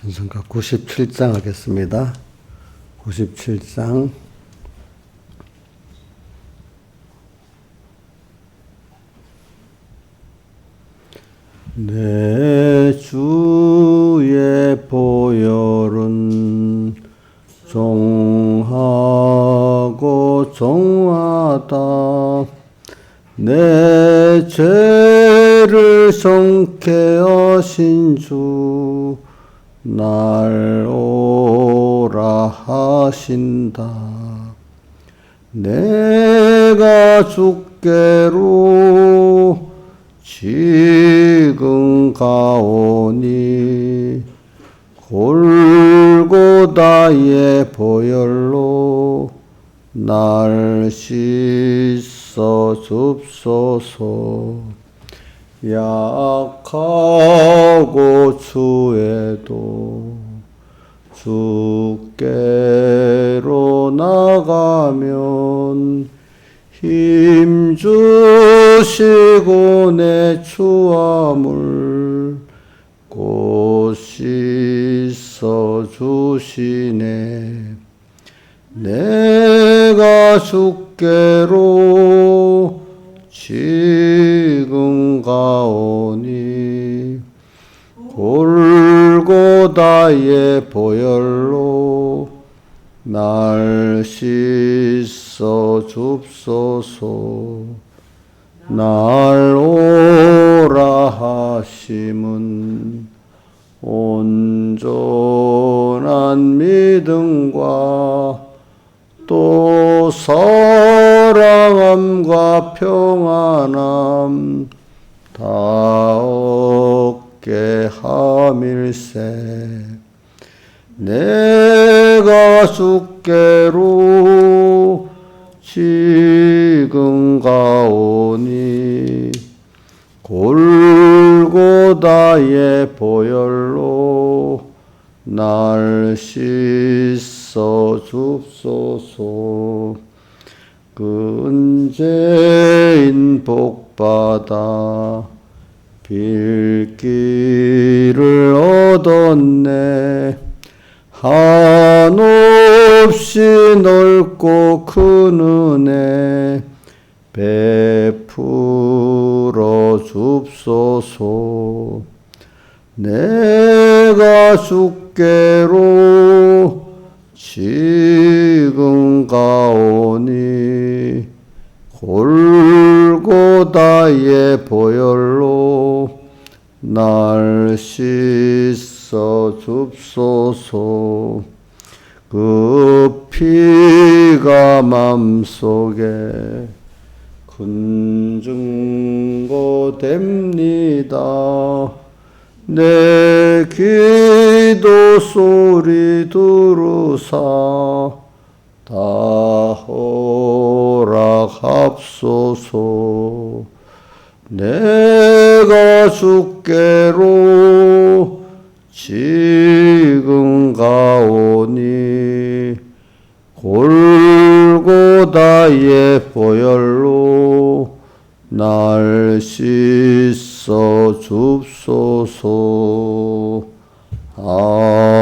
찬송가 97장 하겠습니다. 97장. 내 주의 보혈은 종하고 종하다. 내 죄를 정케 하신 주 날 오라 하신다. 내가 주께로 지금 가오니 골고다의 보혈로 날 씻어 줍소서. 약하고 추해도 주께로 나가면 힘주시고 내 추함을 곧 씻어 주시네. 내가 주께로 지금 가오니 골고다의 보혈로 날 씻어 줍소서. 날 오라 하심은 온전한 믿음과 또 사랑함과 평안함 다 얻게 함일세. 내가 주께로 지금 가오니 골고다의 보혈로 날 씻어 줍소서. 그 은재인 복받아 빌기를 얻었네. 한없이 넓고 큰 은혜 베풀어 줍소서. 내가 주께로 지금 가오니 골고다의 보혈로 날 씻어 줍소서. 그 피가 맘속에 큰 증거 됩니다. 내 기도 소리 들으사 다 허락합소서. 내가 주께로 지금 가오니 골고다의 보혈로 날 씻어 줍소서. 아멘.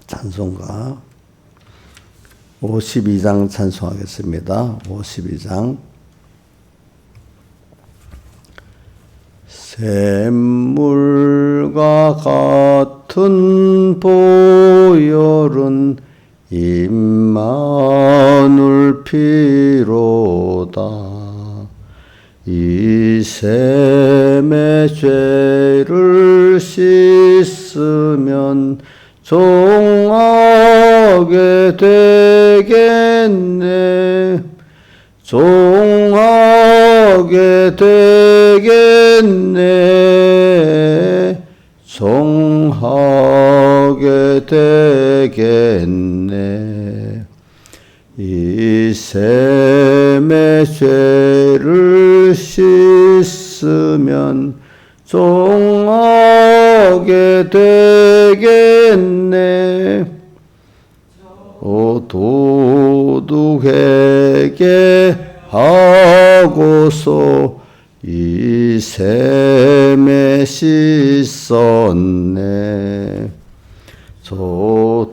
찬송가 52장 찬송하겠습니다. 52장. 샘물과 같은 보혈은 임마누엘 피로다. 이 샘의 죄를 씻으면 종하게 되겠네. 종하게 되겠네. 종하게 되겠네. 이 샘의 죄를 씻으면 종하게 되겠네. 도둑에게 하고서 이 샘에 씻었네. 저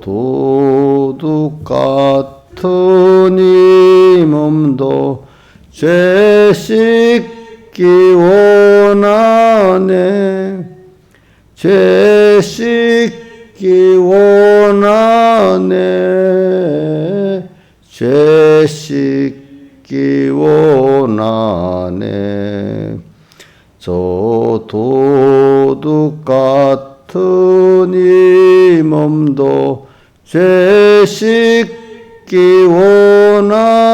도둑 같은 이 몸도 죄 씻기 원하네. 죄 씻기 원하네. 죄 씻기 원하네. 저 도둑 같은 이 몸도 죄 씻기 원하네.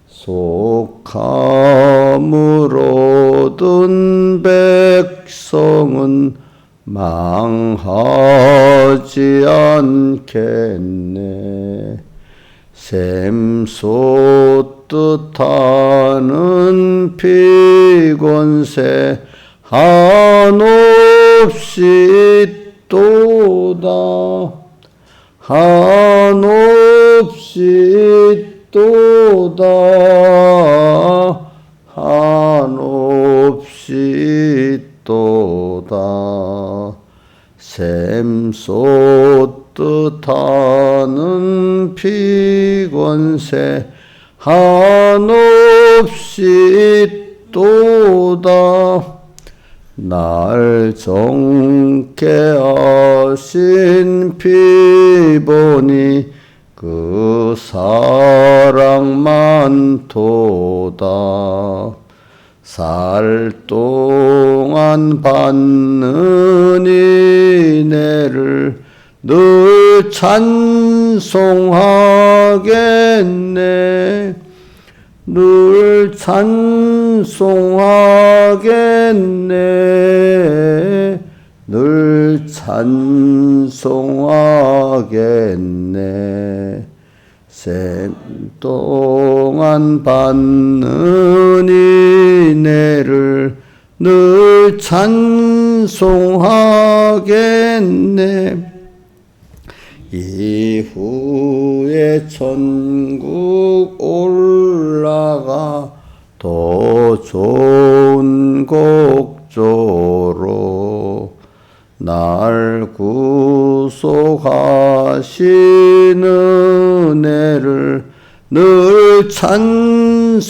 속함을 얻은 백성은 망하지 않겠네. 샘솟듯 하는 피곤새 한없이 있도다. 한없이 있도다. 한없이 있도다. 샘솟듯 하는 피곤새 한없이 있도다. 날 정케 하신 피 보니 그 사랑만 도다. 살 동안 받는 은혜를 늘 찬송하겠네. 늘 찬송하겠네. 늘 찬송하겠네. 샘 동안 받는 은혜를 늘 찬송하겠네. 이후에 천국 올라가 더 좋은 곡조로 날 구속하신 은혜를 늘 찬송하겠네.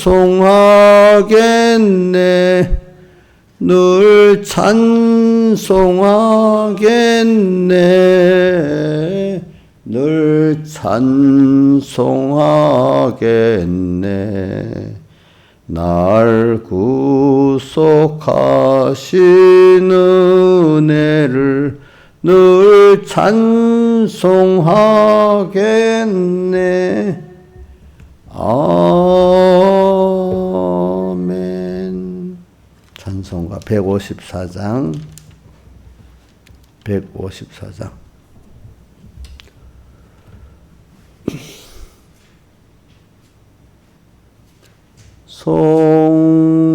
늘 찬송하겠네. 늘 찬송하겠네. 날 구속하신 은혜를 늘 찬송하겠네. 아멘. 찬송가 154장 154장 성자의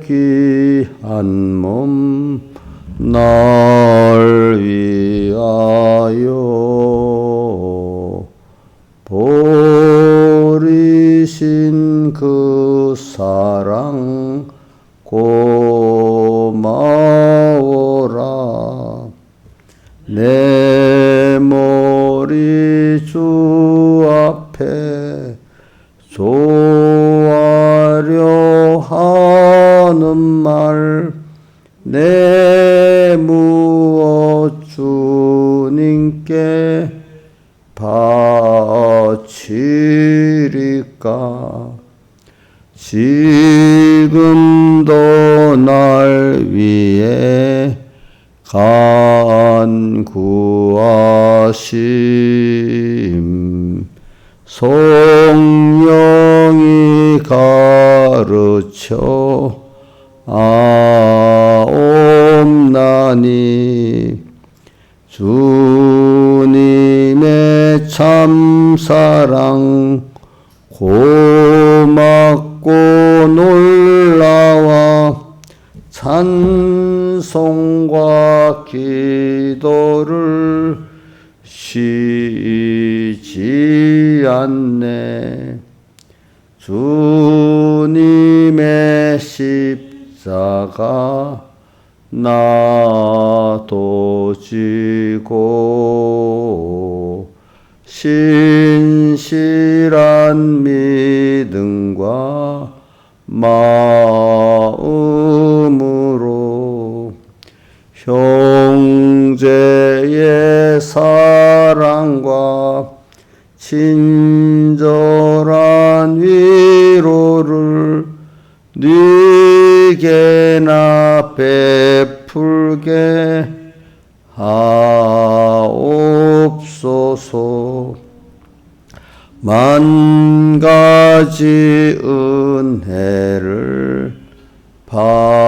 귀한 몸 날 위하여 버리신 그 사랑 고마워라. 내 머리 주 앞에 조아려 하는 말 내무엇 주님께 바치리까. 지금도 날 위해 간구하심 성령이 가르쳐 아옵나니 주님의 참사랑 고맙고 놀라와 찬송과 기도를 쉬지 않네. 주님 주님의 십자가 나도 지고 신실한 믿음과 마음으로 형제의 사랑과 친절한 위로를 네게나 베풀게 하옵소서. 만 가지 은혜를 받았으니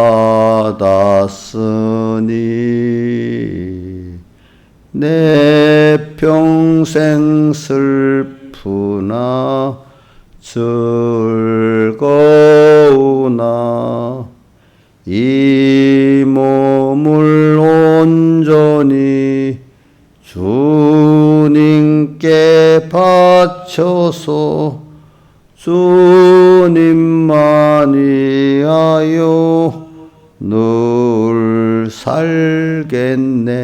내 평생 슬프나 즐거우나 이 몸을 온전히 주님께 바쳐서 주님만이 하여 늘 살겠네.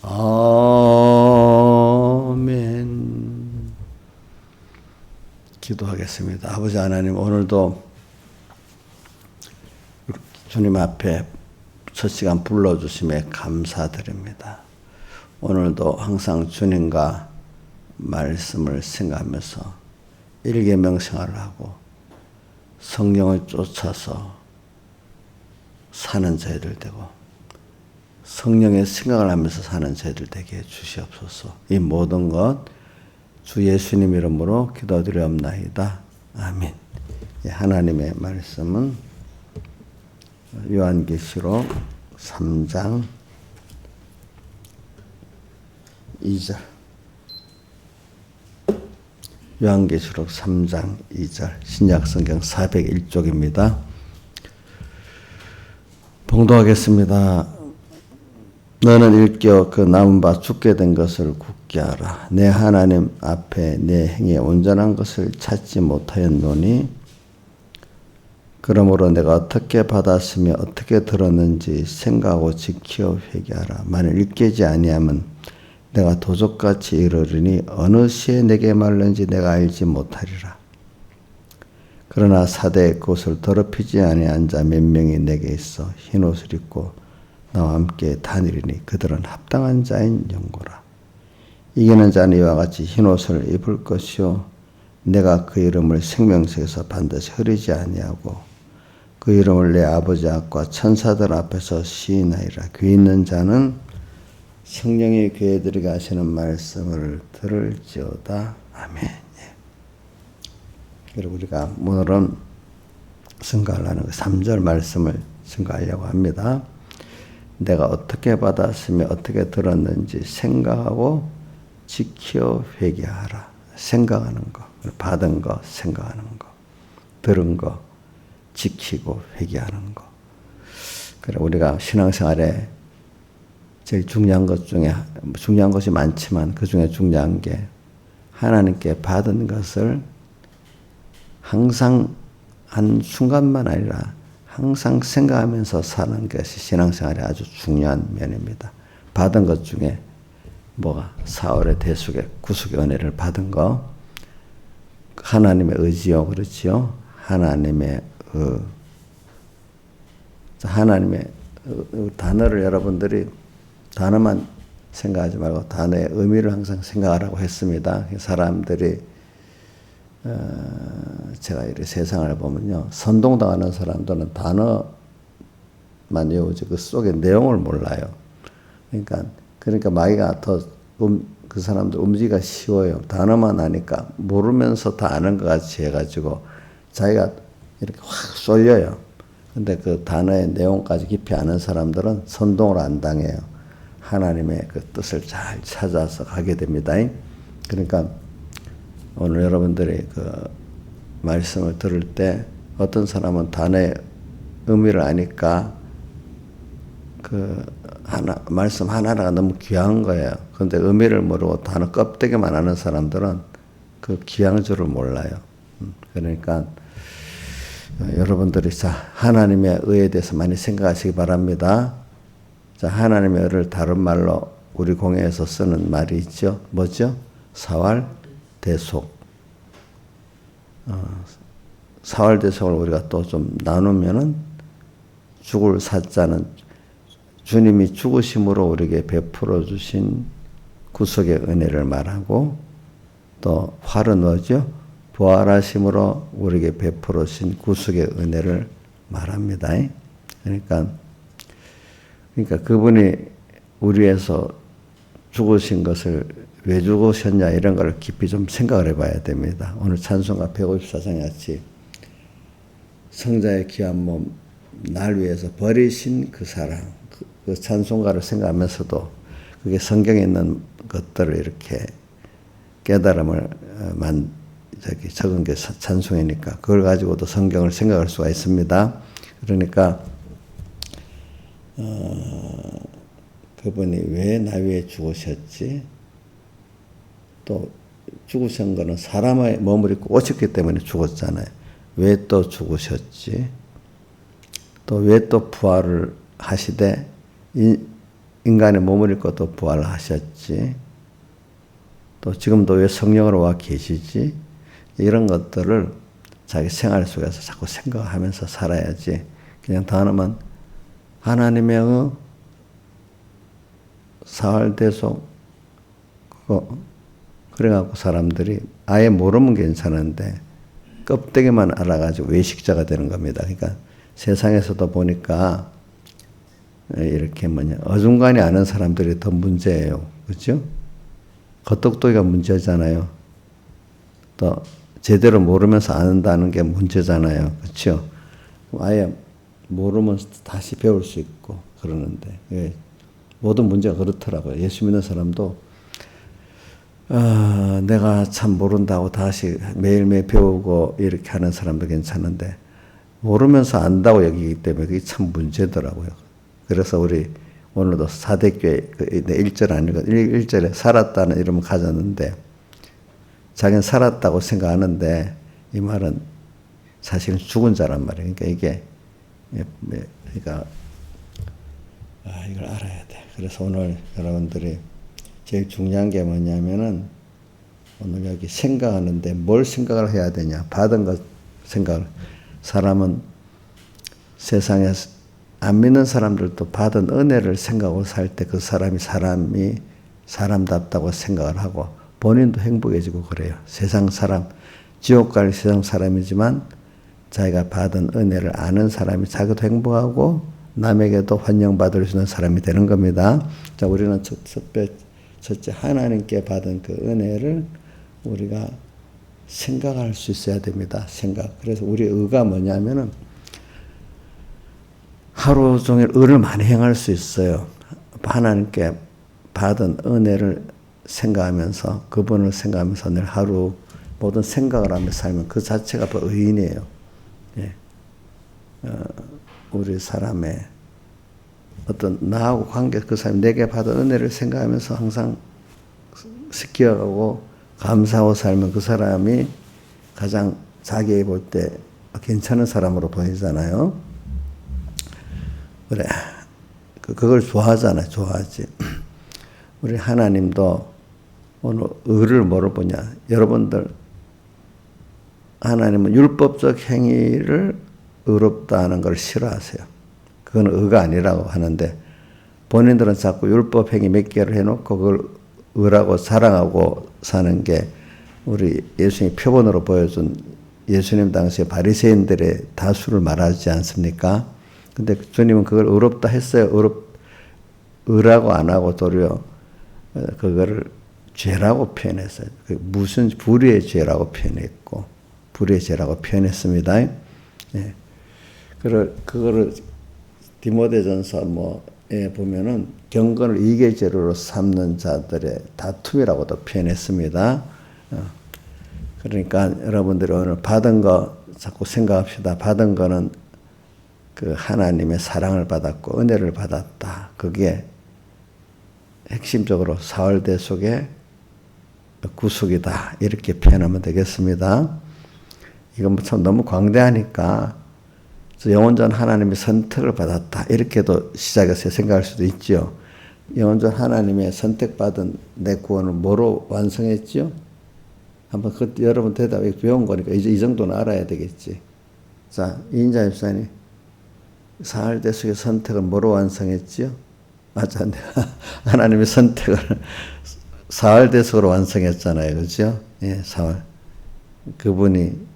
아멘. 기도하겠습니다. 아버지 하나님, 오늘도 주님 앞에 첫 시간 불러주심에 감사드립니다. 오늘도 항상 주님과 말씀을 생각하면서 일계명생활을 하고 성령을 쫓아서 사는 저희들 되고 성령의 생각을 하면서 사는 저희들 되게 해 주시옵소서. 이 모든 것 주 예수님 이름으로 기도드리옵나이다. 아멘. 하나님의 말씀은 요한계시록 3장 2절. 요한계시록 3장 2절. 신약성경 401쪽입니다. 봉독하겠습니다. 너는 일깨어 그 남은 바 죽게 된 것을 굳게 하라. 내 하나님 앞에 내 행에 온전한 것을 찾지 못하였노니 그러므로 내가 어떻게 받았으며 어떻게 들었는지 생각하고 지켜 회개하라. 만일 일깨지 아니하면 내가 도적같이 이르리니 어느 시에 내게 말는지 내가 알지 못하리라. 그러나 사대의 꽃을 더럽히지 아니한 자 몇 명이 내게 있어 흰 옷을 입고 나와 함께 다니리니 그들은 합당한 자인 영고라. 이기는 자는 이와 같이 흰 옷을 입을 것이요 내가 그 이름을 생명책에서 반드시 흐리지 아니하고 그 이름을 내 아버지 앞과 천사들 앞에서 시인하리라. 귀 있는 자는 성령이 교회들에게 하시는 말씀을 들을지어다. 아멘. 그리고 우리가 오늘은 증거하려는 3절 말씀을 증거하려고 합니다. 내가 어떻게 받았으며 어떻게 들었는지 생각하고 지켜 회개하라. 생각하는 거, 받은 거, 생각하는 거, 들은 거, 지키고 회개하는 거. 그래 우리가 신앙생활에 제일 중요한 것 중에 중요한 것이 많지만 그 중에 중요한 게 하나님께 받은 것을 항상 한 순간만 아니라 항상 생각하면서 사는 것이 신앙생활의 아주 중요한 면입니다. 받은 것 중에 뭐가 사울의 대속의 구속의 은혜를 받은 거, 하나님의 의지요, 그렇지요? 하나님의 단어를 여러분들이 단어만 생각하지 말고 단어의 의미를 항상 생각하라고 했습니다. 사람들이 제가 이 세상을 보면요, 선동당하는 사람들은 단어만 외우지 그 속의 내용을 몰라요. 그러니까 마귀가 더 그 사람들 움직이기가 쉬워요. 단어만 아니까 모르면서 다 아는 것 같이 해가지고 자기가 이렇게 확 쏠려요. 근데 그 단어의 내용까지 깊이 아는 사람들은 선동을 안 당해요. 하나님의 그 뜻을 잘 찾아서 가게 됩니다. 그러니까 오늘 여러분들이 그 말씀을 들을 때 어떤 사람은 단어의 의미를 아니까 그 말씀 하나하나가 너무 귀한 거예요. 그런데 의미를 모르고 단어 껍데기만 아는 사람들은 그 귀한 줄을 몰라요. 그러니까 여러분들이 자, 하나님의 의에 대해서 많이 생각하시기 바랍니다. 자, 하나님의 의를 다른 말로 우리 공예에서 쓰는 말이 있죠. 뭐죠? 사활대속. 사활대속을 우리가 또 좀 나누면은 죽을 사자는 주님이 죽으심으로 우리에게 베풀어 주신 구속의 은혜를 말하고, 또 활은 뭐죠? 부활하심으로 우리에게 베풀어 주신 구속의 은혜를 말합니다. 그러니까 그분이 우리 위해서 죽으신 것을 왜 죽으셨냐 이런 걸 깊이 좀 생각을 해봐야 됩니다. 오늘 찬송가 154장 같이 성자의 귀한 몸 날 위해서 버리신 그 사랑, 그 찬송가를 생각하면서도 그게 성경에 있는 것들을 이렇게 깨달음을 적은 게 찬송이니까 그걸 가지고도 성경을 생각할 수가 있습니다. 그러니까 그분이 왜 나 위해 죽으셨지? 또 죽으신 거는 사람의 몸을 입고 오셨기 때문에 죽었잖아요. 왜 또 죽으셨지? 또 왜 또 부활을 하시되 인간의 몸을 입고 또 부활을 하셨지? 또 지금도 왜 성령으로 와 계시지? 이런 것들을 자기 생활 속에서 자꾸 생각하면서 살아야지. 그냥 단어만 하나님의 사활대속 그래갖고 사람들이 아예 모르면 괜찮은데 껍데기만 알아가지고 외식자가 되는 겁니다. 그러니까 세상에서도 보니까 이렇게 어중간히 아는 사람들이 더 문제예요. 그렇죠? 겉똑똑이가 문제잖아요. 또 제대로 모르면서 아는다는 게 문제잖아요. 그렇죠? 아예 모르면 다시 배울 수 있고 그러는데 모든 문제가 그렇더라고요. 예수 믿는 사람도 내가 참 모른다고 다시 매일매일 배우고 이렇게 하는 사람도 괜찮은데 모르면서 안다고 여기기 때문에 그게 참 문제더라고요. 그래서 우리 오늘도 사대교회 1절 아니고 1절에 살았다는 이름을 가졌는데 자기는 살았다고 생각하는데 이 말은 사실은 죽은 자란 말이에요. 그러니까 이게 이걸 알아야 돼. 그래서 오늘 여러분들이 제일 중요한 게 뭐냐면은 오늘 여기 생각하는데 뭘 생각을 해야 되냐. 받은 것 생각을. 사람은 세상에 안 믿는 사람들도 받은 은혜를 생각하고 살 때 그 사람이 사람답다고 생각을 하고 본인도 행복해지고 그래요. 세상 사람, 지옥 갈 세상 사람이지만 자기가 받은 은혜를 아는 사람이 자기도 행복하고 남에게도 환영받을 수 있는 사람이 되는 겁니다. 자, 우리는 첫째 하나님께 받은 그 은혜를 우리가 생각할 수 있어야 됩니다. 생각. 그래서 우리 의가 뭐냐면은 하루 종일 의를 많이 행할 수 있어요. 하나님께 받은 은혜를 생각하면서 그분을 생각하면서 늘 하루 모든 생각을 하며 살면 그 자체가 의인이에요. 예. 우리 사람의 어떤 나하고 관계 그 사람이 내게 받은 은혜를 생각하면서 항상 기억하고 감사하고 살면 그 사람이 가장 자기 볼 때 괜찮은 사람으로 보이잖아요. 그래. 그걸 좋아하잖아요. 좋아하지. 우리 하나님도 오늘 의를 뭐로 보냐. 여러분들 하나님은 율법적 행위를 의롭다 하는 걸 싫어하세요. 그건 의가 아니라고 하는데 본인들은 자꾸 율법 행위 몇 개를 해놓고 그걸 의라고 자랑하고 사는 게 우리 예수님이 표본으로 보여준 예수님 당시에 바리새인들의 다수를 말하지 않습니까? 근데 주님은 그걸 의롭다 했어요. 의라고 안 하고 도리어 그거를 죄라고 표현했어요. 무슨 불의의 죄라고 표현했고 불의의 죄라고 표현했습니다. 예. 그거를 디모데전서 보면은 경건을 이익의 재료로 삼는 자들의 다툼이라고도 표현했습니다. 그러니까 여러분들이 오늘 받은 거 자꾸 생각합시다. 받은 거는 그 하나님의 사랑을 받았고 은혜를 받았다. 그게 핵심적으로 사활대속의 구속이다. 이렇게 표현하면 되겠습니다. 이건 참 너무 광대하니까 그래서 영원전 하나님의 선택을 받았다. 이렇게도 시작해서 생각할 수도 있죠. 영원전 하나님의 선택받은 내 구원을 뭐로 완성했죠? 한번 여러분 대답에 배운 거니까 이제 이 정도는 알아야 되겠지. 자, 이인자 집사님, 사흘대속의 선택을 뭐로 완성했지요? 맞아. 하나님의 선택을 사흘대속으로 완성했잖아요. 그죠? 예, 사흘. 그분이,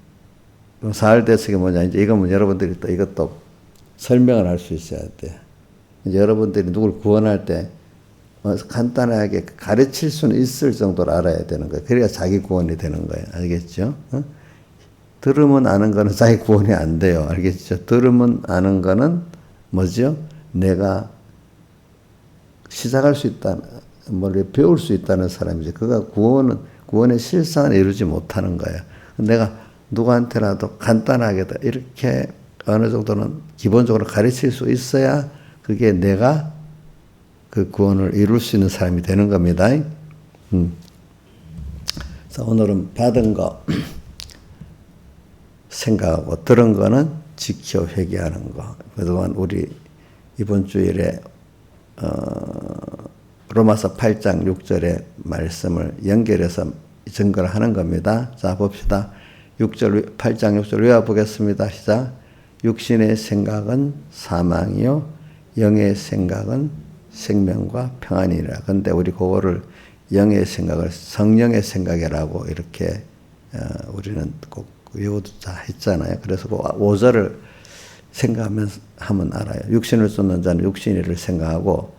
사흘대속이 뭐냐. 이제 이건 여러분들이 또 이것도 설명을 할 수 있어야 돼. 이제 여러분들이 누굴 구원할 때 간단하게 가르칠 수는 있을 정도로 알아야 되는 거예요. 그래야 자기 구원이 되는 거예요. 알겠죠? 어? 들으면 아는 거는 자기 구원이 안 돼요. 알겠죠? 들으면 아는 거는 뭐죠? 내가 시작할 수 있다, 뭘 배울 수 있다는 사람이지. 그가 구원의 실상을 이루지 못하는 거예요. 내가 누구한테라도 간단하게 이렇게 어느 정도는 기본적으로 가르칠 수 있어야 그게 내가 그 구원을 이룰 수 있는 사람이 되는 겁니다. 그래서 오늘은 받은 거 생각하고 들은 거는 지켜 회개하는 거. 그동안 우리 이번 주일에 로마서 8장 6절의 말씀을 연결해서 증거를 하는 겁니다. 자, 봅시다. 8장 6절 외워보겠습니다. 시작. 육신의 생각은 사망이요 영의 생각은 생명과 평안이라. 근데 우리 그거를 영의 생각을 성령의 생각이라고 이렇게 우리는 꼭 외우자 했잖아요. 그래서 그 5절을 하면 알아요. 육신을 쫓는 자는 육신의 일을 생각하고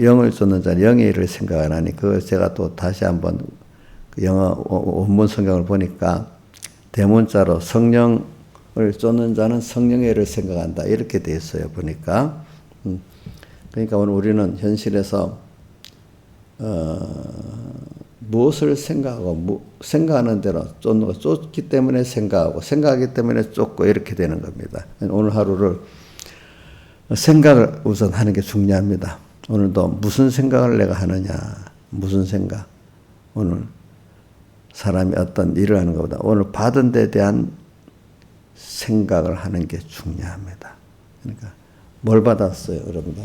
영을 쫓는 자는 영의 일을 생각 안 하니, 그걸 제가 또 다시 한번 그 영어 원문 성경을 보니까 대문자로 성령을 쫓는 자는 성령의 일을 생각한다. 이렇게 돼 있어요. 보니까. 그러니까 오늘 우리는 현실에서 무엇을 생각하고 생각하는 대로 쫓는 거, 쫓기 때문에 생각하고 생각하기 때문에 쫓고 이렇게 되는 겁니다. 오늘 하루를 생각을 우선 하는 게 중요합니다. 오늘도 무슨 생각을 내가 하느냐, 무슨 생각. 오늘 사람이 어떤 일을 하는 것보다 오늘 받은 데 대한 생각을 하는 게 중요합니다. 그러니까 뭘 받았어요, 여러분들?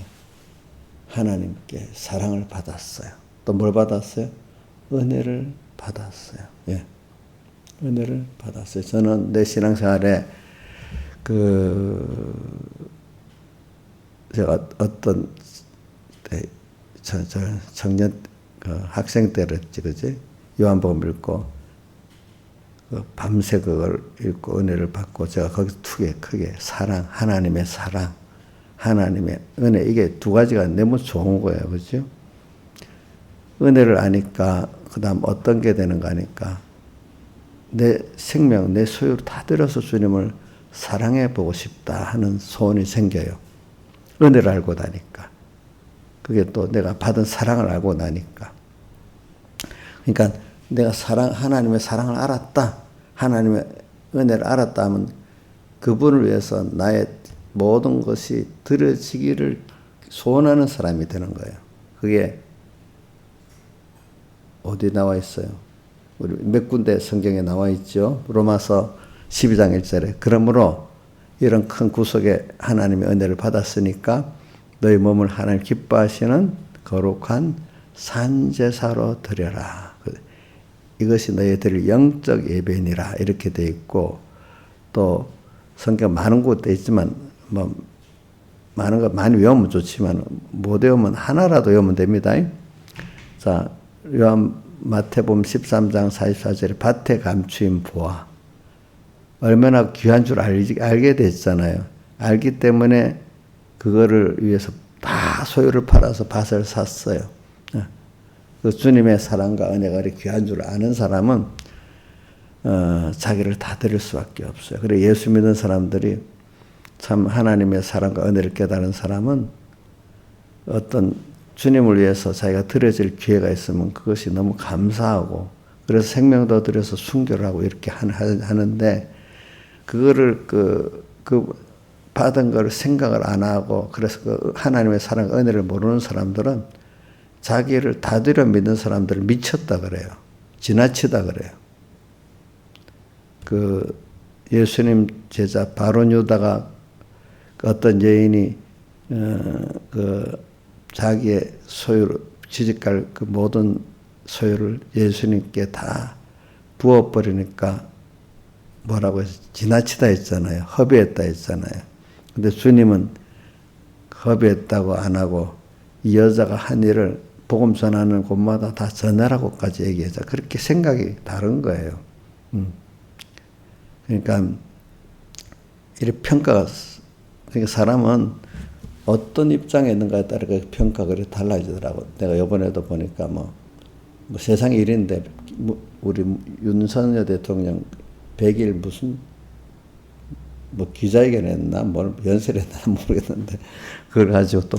하나님께 사랑을 받았어요. 또 뭘 받았어요? 은혜를 받았어요. 예. 은혜를 받았어요. 저는 내 신앙생활에 제가 어떤 때, 청년, 학생 때랬지, 그지? 요한복음 읽고, 밤새 그걸 읽고 은혜를 받고, 제가 거기서 크게 사랑, 하나님의 사랑, 하나님의 은혜, 이게 두 가지가 너무 좋은 거예요. 그죠? 은혜를 아니까, 그 다음 어떤 게 되는가 하니까, 내 생명, 내 소유를 다 들여서 주님을 사랑해 보고 싶다 하는 소원이 생겨요. 은혜를 알고 나니까. 그게 또 내가 받은 사랑을 알고 나니까. 그러니까 내가 하나님의 사랑을 알았다. 하나님의 은혜를 알았다 하면 그분을 위해서 나의 모든 것이 드려지기를 소원하는 사람이 되는 거예요. 그게 어디 나와 있어요? 우리 몇 군데 성경에 나와 있죠. 로마서 12장 1절에 그러므로 이런 큰 구속의 하나님의 은혜를 받았으니까 너희 몸을 하나님 기뻐하시는 거룩한 산제사로 드려라. 이것이 너희 드릴 영적 예배니라. 이렇게 돼 있고, 또 성경 많은 곳에 있지만 뭐 많은 거 많이 외우면 좋지만 못 외우면 하나라도 외우면 됩니다. 자, 마태복음 13장 44절에 밭에 감추인 보아. 얼마나 귀한 줄 알게 됐잖아요. 알기 때문에 그거를 위해서 다 소유를 팔아서 밭을 샀어요. 그 주님의 사랑과 은혜가 귀한 줄 아는 사람은 자기를 다 드릴 수밖에 없어요. 그래 예수 믿는 사람들이 참 하나님의 사랑과 은혜를 깨달은 사람은 어떤 주님을 위해서 자기가 드려질 기회가 있으면 그것이 너무 감사하고, 그래서 생명도 드려서 순교를 하고 이렇게 하는데, 그거를 받은 걸 생각을 안 하고, 그래서 그 하나님의 사랑, 은혜를 모르는 사람들은 자기를 다 들여 믿는 사람들을 미쳤다 그래요. 지나치다 그래요. 예수님 제자 바론 유다가 어떤 여인이 자기의 소유를 취직할 그 모든 소유를 예수님께 다 부어버리니까 뭐라고 해서 지나치다 했잖아요. 허비했다 했잖아요. 근데 주님은 허비했다고 안 하고 이 여자가 한 일을 복음 전하는 곳마다 다 전하라고까지 얘기하자. 그렇게 생각이 다른 거예요. 그러니까 이렇게 그러니까 사람은 어떤 입장에 있는가에 따라 그 평가가 그렇게 달라지더라고. 내가 이번에도 보니까 뭐 세상 일인데 우리 윤석열 대통령 100일 무슨 뭐 기자회견 했나 뭘 연설했나 모르겠는데 그걸 가지고 또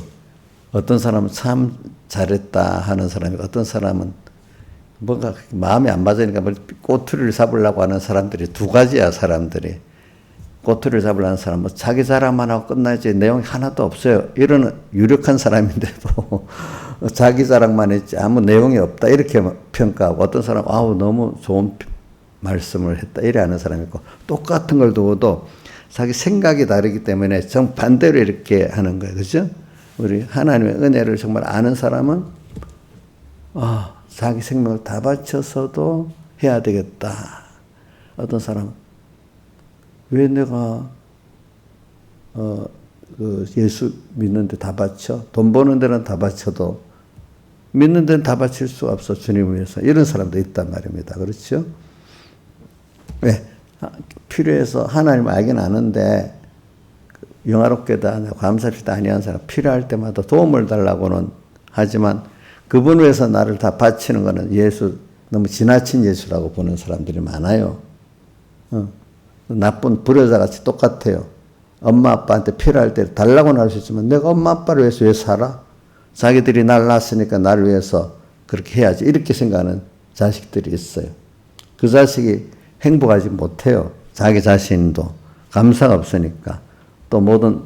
어떤 사람은 참 잘했다 하는 사람이 어떤 사람은 뭔가 마음이 안 맞으니까 꼬투리를 잡으려고 하는 사람들이 두 가지야. 사람들이 꼬투리를 잡으려는 사람은 뭐 자기 자랑만 하고 끝나지 내용이 하나도 없어요. 이런 유력한 사람인데도 자기 자랑만 했지 아무 내용이 없다 이렇게 평가하고, 어떤 사람 아우 너무 좋은 말씀을 했다 이래 하는 사람이 있고, 똑같은 걸 두고도 자기 생각이 다르기 때문에 정반대로 이렇게 하는 거예요. 그죠? 우리 하나님의 은혜를 정말 아는 사람은 자기 생명을 다 바쳐서도 해야 되겠다. 어떤 사람은 왜 내가 예수 믿는데 다 바쳐? 돈 버는 데는 다 바쳐도 믿는 데는 다 바칠 수가 없어. 주님을 위해서. 이런 사람도 있단 말입니다. 그렇죠? 왜? 필요해서 하나님을 알긴 아는데 영화롭게도 감사합시다 아니한 사람 필요할 때마다 도움을 달라고는 하지만 그분 위해서 나를 다 바치는 거는 예수, 너무 지나친 예수라고 보는 사람들이 많아요. 나쁜 불효자 같이 똑같아요. 엄마 아빠한테 필요할 때 달라고는 할 수 있지만 내가 엄마 아빠를 위해서 왜 살아? 자기들이 날 낳았으니까 나를 위해서 그렇게 해야지 이렇게 생각하는 자식들이 있어요. 그 자식이 행복하지 못해요. 자기 자신도 감사가 없으니까. 또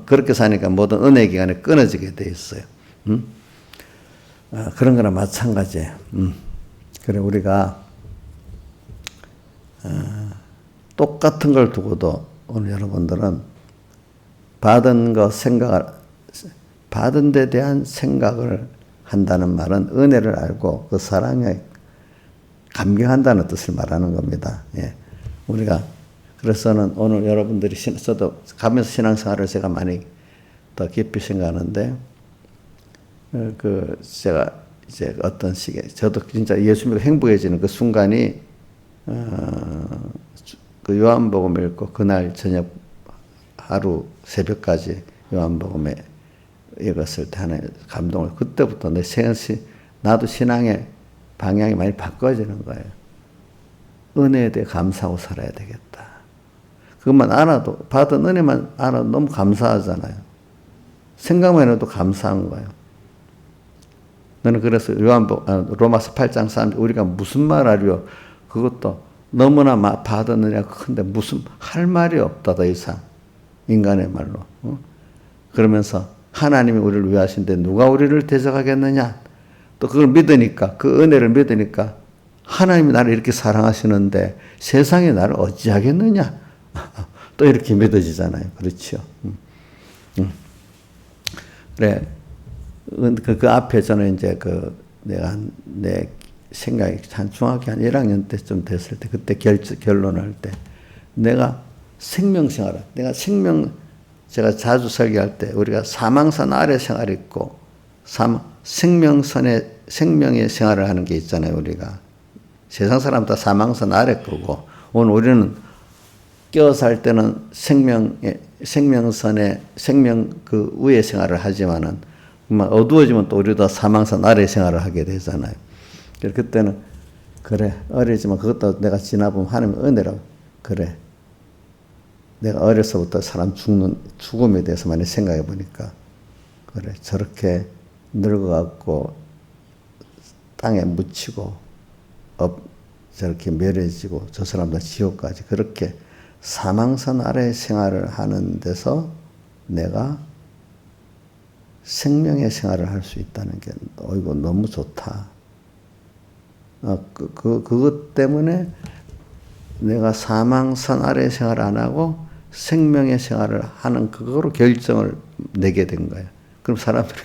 그렇게 사니까 모든 은혜 기간에 끊어지게 돼 있어요. 그런 거나 마찬가지예요. 그래, 우리가, 똑같은 걸 두고도 오늘 여러분들은 받은 데 대한 생각을 한다는 말은 은혜를 알고 그 사랑에 감격한다는 뜻을 말하는 겁니다. 예. 우리가 그래서는 오늘 여러분들이 저도 가면서 신앙생활을 제가 많이 더 깊이 생각하는데 제가 이제 어떤 시기에 저도 진짜 예수 믿고 행복해지는 그 순간이 그 요한복음 읽고 그날 저녁 하루 새벽까지 요한복음에 읽었을 때 하나의 감동을 그때부터 나도 신앙의 방향이 많이 바꿔지는 거예요. 은혜에 대해 감사하고 살아야 되겠다. 그것만 알아도 받은 은혜만 알아도 너무 감사하잖아요. 생각만 해도 감사한 거예요. 너는 그래서 로마서 8장 3절 우리가 무슨 말 하려 그것도 너무나 받은 은혜가 큰데 무슨 할 말이 없다 더 이상 인간의 말로. 그러면서 하나님이 우리를 위하신데 누가 우리를 대적하겠느냐. 또 그걸 믿으니까 그 은혜를 믿으니까 하나님이 나를 이렇게 사랑하시는데 세상이 나를 어찌하겠느냐. 또 이렇게 믿어지잖아요. 그렇죠. 그래. 그 앞에 저는 이제 내가 내 생각이 한 중학교 한 1학년 때쯤 됐을 때 그때 결론할 때 내가 제가 자주 설교할 때 우리가 사망선 아래 생활이 있고 생명의 생활을 하는 게 있잖아요. 우리가 세상 사람 다 사망선 아래 거고 오늘 우리는 껴 살 때는 생명선에 생명 그 위에 생활을 하지만은 어두워지면 또 우리도 사망선 아래 생활을 하게 되잖아요. 그때는 그래 어리지만 그것도 내가 지나보면 하나님의 은혜라고 그래. 내가 어려서부터 사람 죽음에 대해서 많이 생각해 보니까 그래 저렇게 늙어갖고 땅에 묻히고 저렇게 멸해지고 저 사람들 지옥까지 그렇게 사망선 아래 생활을 하는 데서 내가 생명의 생활을 할 수 있다는 게 이거 너무 좋다. 그것 때문에 내가 사망선 아래 생활 안 하고 생명의 생활을 하는 그거로 결정을 내게 된 거예요. 그럼 사람들이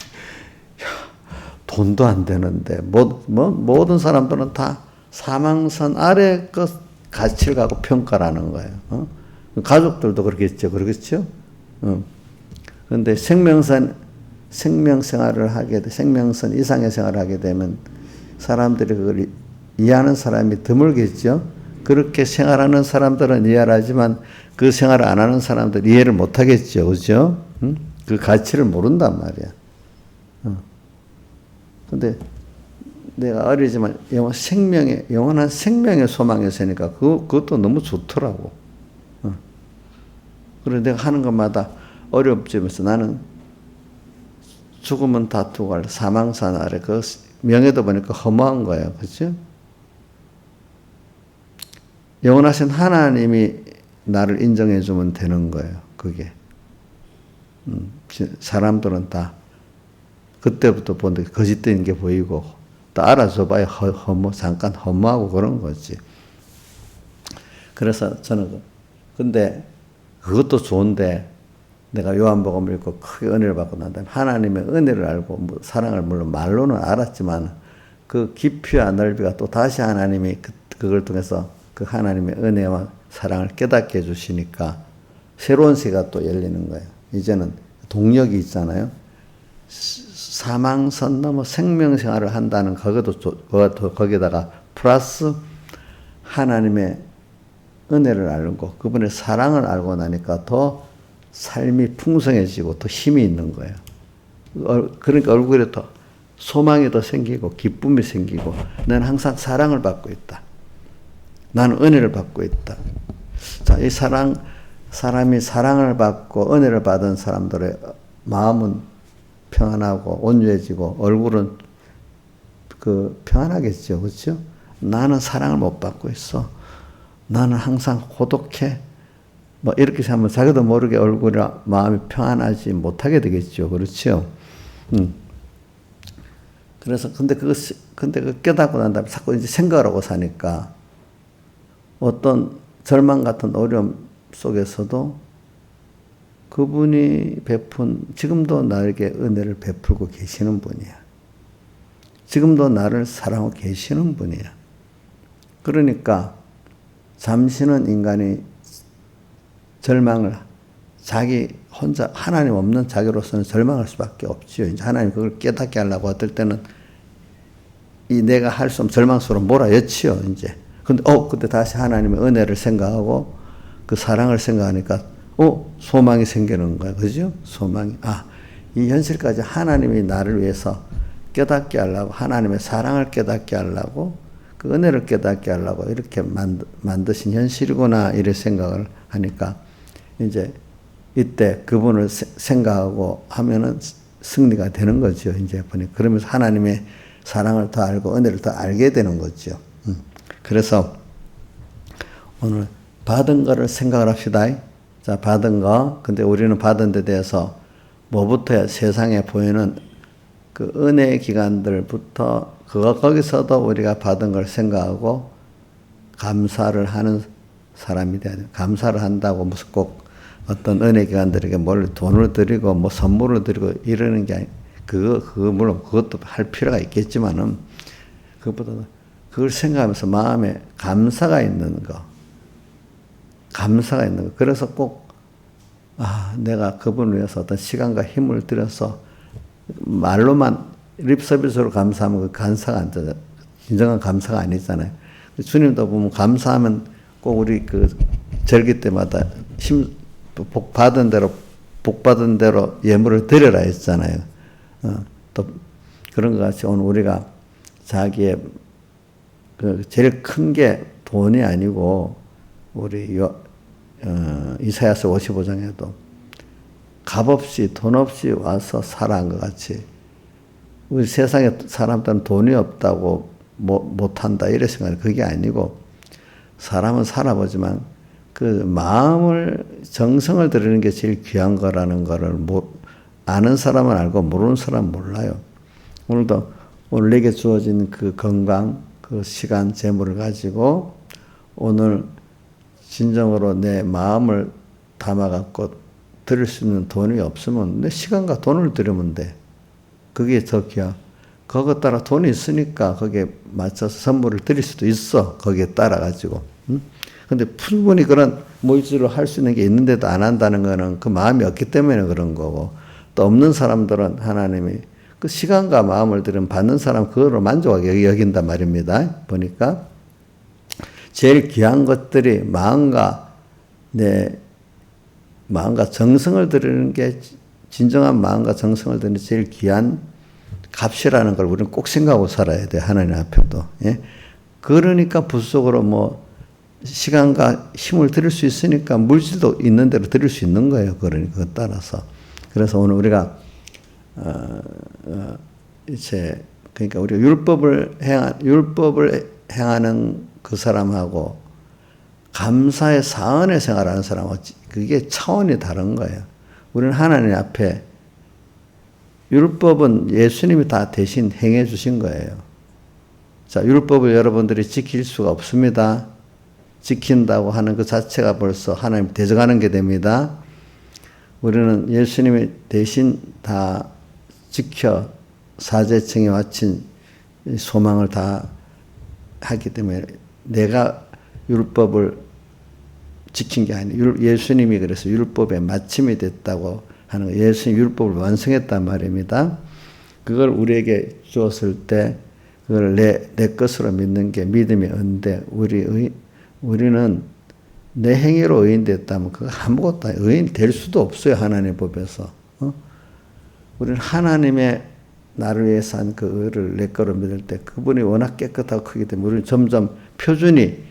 돈도 안 되는데 모든 사람들은 다 사망선 아래 그 가치를 갖고 평가를 하는 거예요. 가족들도 그렇겠죠. 그렇겠죠? 그런데 생명선 이상의 생활을 하게 되면 사람들이 그걸 이해하는 사람이 드물겠죠. 그렇게 생활하는 사람들은 이해를 하지만 그 생활을 안 하는 사람들은 이해를 못 하겠죠. 그죠? 그 가치를 모른단 말이야. 근데 내가 어리지만 영원한 생명의 소망에 서니까 그것도 너무 좋더라고. 그래서 내가 하는 것마다 어렵지면서 나는 죽으면 다투고 갈 사망산 아래 그 명예도 보니까 허무한 거예요. 그렇죠? 영원하신 하나님이 나를 인정해 주면 되는 거예요. 그게. 사람들은 다 그때부터 보는데 거짓된 게 보이고 또 알아줘봐야 잠깐 허무하고 그런 거지. 그래서 저는 근데 그것도 좋은데 내가 요한복음을 읽고 크게 은혜를 받고 난 다음에 하나님의 은혜를 알고 사랑을 물론 말로는 알았지만 그 깊이와 넓이가 또 다시 하나님이 그걸 통해서 그 하나님의 은혜와 사랑을 깨닫게 해주시니까 새로운 세계가 또 열리는 거예요. 이제는 동력이 있잖아요. 사망선 넘어 생명생활을 한다는 거기다가 플러스 하나님의 은혜를 알고 그분의 사랑을 알고 나니까 더 삶이 풍성해지고 더 힘이 있는 거예요. 그러니까 얼굴에 더 소망이 더 생기고 기쁨이 생기고 나는 항상 사랑을 받고 있다. 나는 은혜를 받고 있다. 자, 이 사람이 사랑을 받고 은혜를 받은 사람들의 마음은 평안하고 온유해지고 얼굴은 평안하겠죠. 그렇죠? 나는 사랑을 못 받고 있어. 나는 항상 고독해. 이렇게 하면 자기도 모르게 얼굴이나 마음이 평안하지 못하게 되겠죠. 그렇죠? 그래서 근데 그 깨닫고 난 다음에 자꾸 이제 생각을 하고 사니까 어떤 절망 같은 어려움 속에서도 그분이 지금도 나에게 은혜를 베풀고 계시는 분이야. 지금도 나를 사랑하고 계시는 분이야. 그러니까 잠시는 인간이 절망을 자기 혼자 하나님 없는 자기로서는 절망할 수밖에 없지요. 이제 하나님 그걸 깨닫게 하려고 어떨 때는 내가 할 수 없는 절망스러워 몰아였지요. 이제 근데 다시 하나님의 은혜를 생각하고 그 사랑을 생각하니까 소망이 생기는 거야. 그죠? 소망이 이 현실까지 하나님이 나를 위해서 깨닫게 하려고 하나님의 사랑을 깨닫게 하려고 그 은혜를 깨닫게 하려고 이렇게 만드신 현실이구나 이런 생각을 하니까 이제 이때 그분을 생각하고 하면은 승리가 되는 거죠. 이제 보니 그러면서 하나님의 사랑을 더 알고 은혜를 더 알게 되는 거죠. 그래서 오늘 받은 거를 생각을 합시다. 자, 받은 거. 근데 우리는 받은 데 대해서 뭐부터 세상에 보이는 그 은혜의 기관들부터 거기서도 우리가 받은 걸 생각하고 감사를 하는 사람이 돼야 돼요. 감사를 한다고 무슨 꼭 어떤 은혜 기관들에게 돈을 드리고 선물을 드리고 이러는 게 물론 그것도 할 필요가 있겠지만은 그것보다 그걸 생각하면서 마음에 감사가 있는 거. 그래서 꼭 내가 그분을 위해서 어떤 시간과 힘을 들여서 말로만 립서비스로 감사하면 그 감사가 안 되잖아요. 진정한 감사가 아니잖아요. 주님도 보면 감사하면 꼭 우리 절기 때마다 복 받은 대로 예물을 드려라 했잖아요. 또 그런 것 같이 오늘 우리가 자기의 제일 큰 게 돈이 아니고 우리 이사야서 55장에도 값없이 돈 없이 와서 살아한 것 같이 우리 세상에 사람들은 돈이 없다고 못한다 이래 생각해요. 그게 아니고 사람은 살아보지만 그 마음을 정성을 들이는 게 제일 귀한 거라는 거를 아는 사람은 알고 모르는 사람은 몰라요. 오늘 내게 주어진 그 건강, 그 시간, 재물을 가지고 오늘 진정으로 내 마음을 담아갖고 드릴 수 있는 돈이 없으면 내 시간과 돈을 들이면 돼. 그게 더 귀하. 그거 따라 돈이 있으니까 거기에 맞춰서 선물을 드릴 수도 있어. 거기에 따라가지고. 응? 근데 충분히 그런 물질로 할 수 있는 게 있는데도 안 한다는 거는 그 마음이 없기 때문에 그런 거고, 또 없는 사람들은 하나님이 그 시간과 마음을 들으면 받는 사람 그거로 만족하게 여긴단 말입니다. 보니까 제일 귀한 것들이 마음과 정성을 들이는 게, 진정한 마음과 정성을 들이는 제일 귀한 값이라는 걸 우리는 꼭 생각하고 살아야 돼. 하나님 앞에도. 예? 그러니까 붓속으로 뭐 시간과 힘을 들일 수 있으니까 물질도 있는 대로 들일 수 있는 거예요. 그러니까 그것 따라서. 그래서 오늘 우리가 이제 그러니까 우리가 율법을 행하는 그 사람하고 감사의 사언의 생활하는 사람하고 그게 차원이 다른 거예요. 우리는 하나님 앞에 율법은 예수님이 다 대신 행해 주신 거예요. 자, 율법을 여러분들이 지킬 수가 없습니다. 지킨다고 하는 그 자체가 벌써 하나님 대적하는 게 됩니다. 우리는 예수님이 대신 다 지켜 사제층에 바친 소망을 다 하기 때문에 내가 율법을 지킨 게 아니에요. 예수님이 그래서 율법의 마침이 됐다고 하는 거예요. 예수님 율법을 완성했단 말입니다. 그걸 우리에게 주었을 때 그걸 내 것으로 믿는 게 믿음의 은데, 우리는 내 행위로 의인됐다면 그거 아무것도 의인 될 수도 없어요. 하나님 법에서. 우리는 하나님의 나를 위해서 한 그 의를 내 거로 믿을 때 그분이 워낙 깨끗하고 크기 때문에 우리는 점점 표준이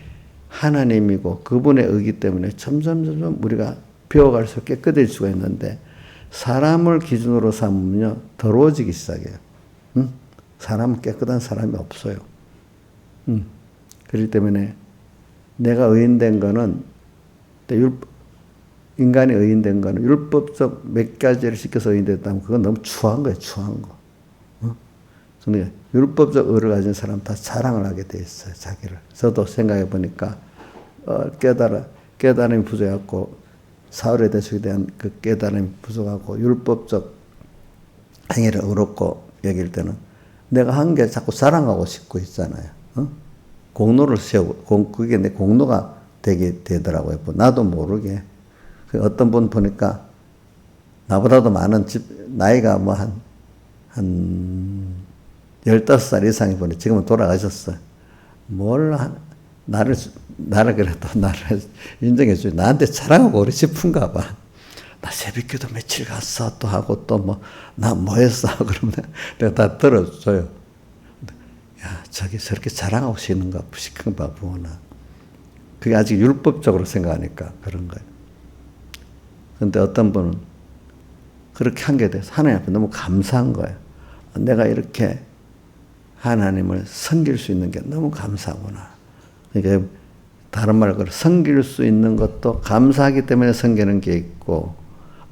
하나님이고 그분의 의기 때문에 점점 우리가 배워갈수록 깨끗해질 수가 있는데, 사람을 기준으로 삼으면요 더러워지기 시작해요. 사람은 깨끗한 사람이 없어요. 그렇기 때문에 내가 의인된 거는, 인간이 의인된 거는 율법적 몇 가지를 시켜서 의인됐다면 그건 너무 추한 거예요. 추한 거. 근데 율법적 의를 가진 사람 다 자랑을 하게 돼 있어요. 자기를. 저도 생각해 보니까 깨달음이 부족하고 사울의 대속에 대한 그 깨달음이 부족하고 율법적 행위를 의롭고 여길 때는 내가 한 게 자꾸 자랑하고 싶고 있잖아요. 공로를 세우고 그게 내 공로가 되게 되더라고요. 나도 모르게. 어떤 분 보니까 나보다도 많은 나이가 뭐 한 15살 이상이 보니 지금은 돌아가셨어요. 나를 그래도 나를 인정해주지. 나한테 자랑하고 그래 싶은가 봐. 나 새벽기도 며칠 갔어 또 하고 또 나 뭐 했어 그러면 내가 다 들어줘요. 야, 저기 저렇게 자랑하고 싶은가 봐 부모나. 그게 아직 율법적으로 생각하니까 그런 거예요. 근데 어떤 분은 그렇게 한 게 돼서 하나님 앞에 너무 감사한 거예요. 내가 이렇게 하나님을 섬길 수 있는 게 너무 감사하구나. 그러니까 다른 말로 섬길 수 있는 것도 감사하기 때문에 섬기는 게 있고,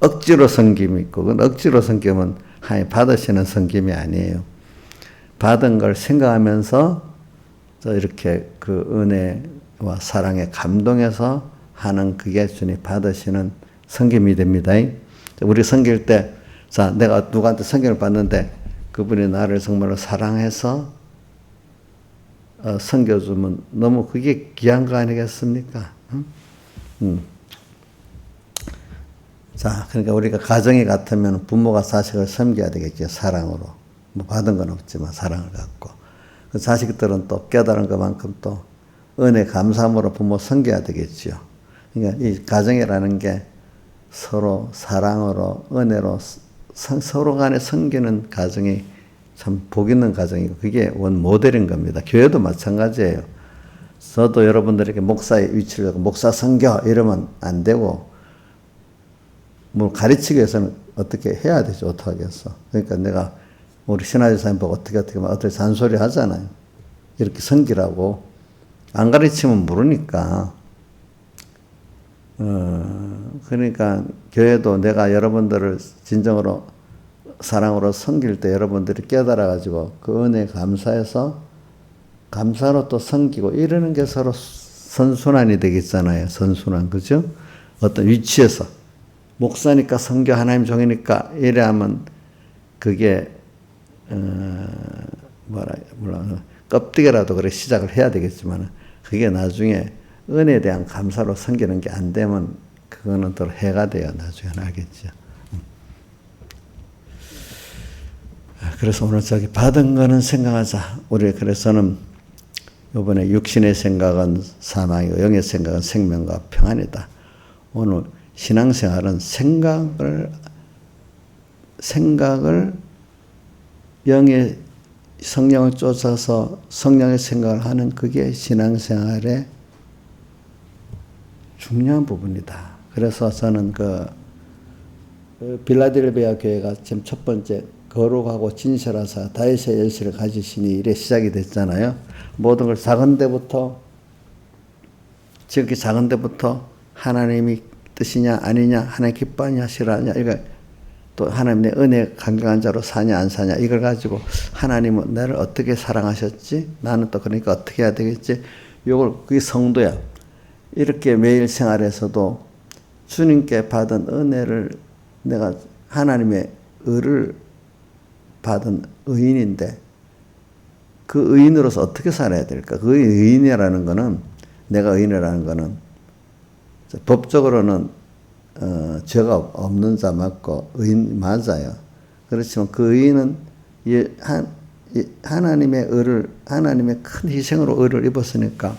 억지로 섬김이 있고, 그건 억지로 섬기면 하나님 받으시는 섬김이 아니에요. 받은 걸 생각하면서 이렇게 그 은혜와 사랑에 감동해서 하는 그게 주님 받으시는 섬김이 됩니다. 우리 섬길 때, 자, 내가 누구한테 섬김을 받는데 그분이 나를 정말로 사랑해서 섬겨주면 너무 그게 귀한 거 아니겠습니까? 자, 그러니까 우리가 가정이 같으면 부모가 자식을 섬겨야 되겠죠. 사랑으로. 뭐 받은 건 없지만 사랑을 갖고. 그 자식들은 또 깨달은 것만큼 또 은혜 감사함으로 부모 섬겨야 되겠죠. 그러니까 이 가정이라는 게 서로 사랑으로 은혜로 서로 간에 섬기는 가정이 참 복 있는 가정이고 그게 원 모델인 겁니다. 교회도 마찬가지예요. 저도 여러분들에게 목사의 위치를 갖고 목사 섬겨 이러면 안 되고, 뭐 가르치기 위해서는 어떻게 해야 되죠. 어떡하겠어. 그러니까 내가 우리 신하주사님 보고 어떻게 잔소리 하잖아요. 이렇게 섬기라고. 안 가르치면 모르니까. 그러니까 교회도 내가 여러분들을 진정으로 사랑으로 섬길 때 여러분들이 깨달아가지고 그 은혜에 감사해서 감사로 또 섬기고 이러는 게 서로 선순환이 되겠잖아요. 선순환. 그죠? 어떤 위치에서. 목사니까 선교 하나님 종이니까 이래 하면 그게, 껍데기라도 그래 시작을 해야 되겠지만 그게 나중에 은혜에 대한 감사로 섬기는 게 안 되면 그거는 또 해가 돼요. 나중에 알겠죠. 그래서 오늘 저기 받은 거는 생각하자. 우리 그래서는 이번에 육신의 생각은 사망이고 영의 생각은 생명과 평안이다. 오늘 신앙생활은 생각을 영의 성령을 쫓아서 성령의 생각을 하는 그게 신앙생활의 중요한 부분이다. 그래서 저는 빌라델비아 교회가 지금 첫 번째 거룩하고 진실하사 다윗의 열쇠를 가지시니 이래 시작이 됐잖아요. 모든 걸 작은 데부터 지극히 작은 데부터 하나님이 뜻이냐 아니냐 하나님 기뻐하냐 싫어하냐 이거 또 하나님 내 은혜 강경한 자로 사냐 안 사냐 이걸 가지고 하나님은 나를 어떻게 사랑하셨지? 나는 또 그러니까 어떻게 해야 되겠지? 이걸 그게 성도야. 이렇게 매일 생활에서도 주님께 받은 은혜를 내가 하나님의 의를 받은 의인인데 그 의인으로서 어떻게 살아야 될까? 그 의인이라는 거는 내가 의인이라는 거는 법적으로는 죄가 없는 자 맞고 의인 맞아요. 그렇지만 그 의인은 하나님의 의를 하나님의 큰 희생으로 의를 입었으니까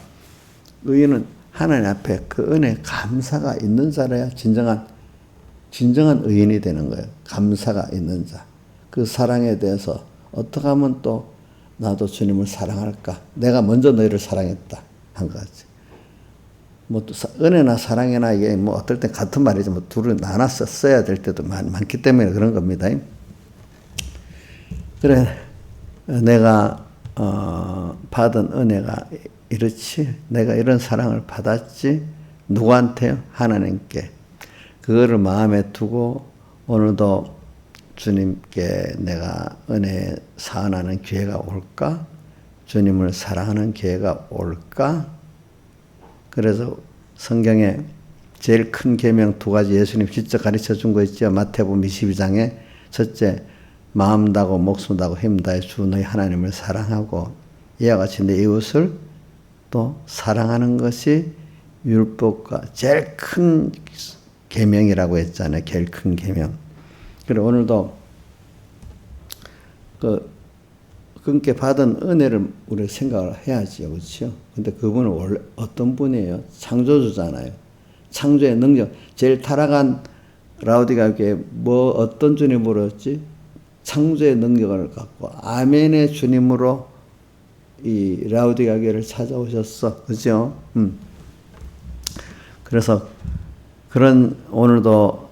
의인은 하나님 앞에 그 은혜 감사가 있는 자라야 진정한 의인이 되는 거예요. 감사가 있는 자. 그 사랑에 대해서 어떻게 하면 또 나도 주님을 사랑할까? 내가 먼저 너희를 사랑했다 한 것 같지. 뭐 또 은혜나 사랑이나 이게 뭐 어떨 땐 같은 말이지 뭐 둘을 나눠서 써야 될 때도 많기 때문에 그런 겁니다. 그래 내가 받은 은혜가 이렇지 내가 이런 사랑을 받았지 누구한테요? 하나님께. 그거를 마음에 두고 오늘도 주님께 내가 은혜 사은하는 기회가 올까? 주님을 사랑하는 기회가 올까? 그래서 성경에 제일 큰 계명 두 가지 예수님 직접 가르쳐 준 거 있죠. 마태복음 22장에 첫째 마음 다하고 목숨 다하고 힘 다해 주 너희 하나님을 사랑하고 이와 같이 내 이웃을 또 사랑하는 것이 율법과 제일 큰 계명이라고 했잖아요. 제일 큰 계명. 그래 오늘도 그분께 받은 은혜를 우리가 생각을 해야지요. 그렇죠? 근데 그분은 원래 어떤 분이에요? 창조주잖아요. 창조의 능력. 제일 타락한 라우디가 교회 뭐 어떤 주님으로 였지? 창조의 능력을 갖고 아멘의 주님으로 이 라우디가 교회를 찾아오셨어. 그죠? 그래서 그런 오늘도